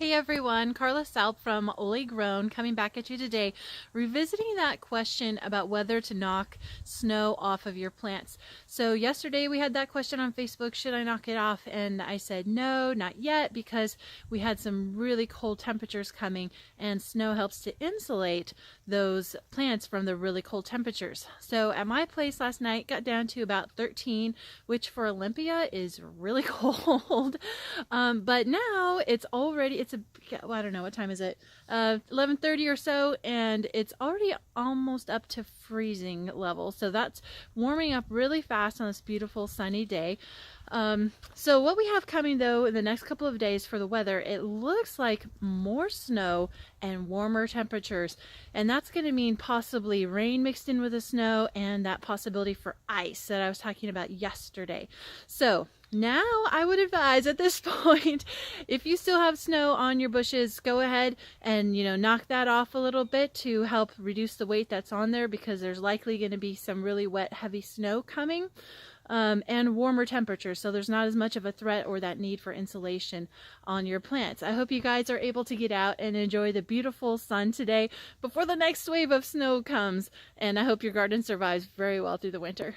Hey everyone, Karla from Ole Grown coming back at you today, revisiting that question about whether to knock snow off of your plants. So yesterday we had that question on Facebook, should I knock it off? And I said no, not yet, because we had some really cold temperatures coming and snow helps to insulate those plants from the really cold temperatures. So at my place last night got down to about 13, which for Olympia is really cold. But now it's well, I don't know, what time is it? 11:30 or so, and it's already almost up to freezing level. So that's warming up really fast on this beautiful sunny day. So what we have coming though in the next couple of days for the weather, it looks like more snow and warmer temperatures, and that's going to mean possibly rain mixed in with the snow and that possibility for ice that I was talking about yesterday. So now I would advise at this point, if you still have snow on your bushes, go ahead and knock that off a little bit to help reduce the weight that's on there, because there's likely going to be some really wet heavy snow coming. And warmer temperatures, so there's not as much of a threat or that need for insulation on your plants. I hope you guys are able to get out and enjoy the beautiful sun today before the next wave of snow comes, and I hope your garden survives very well through the winter.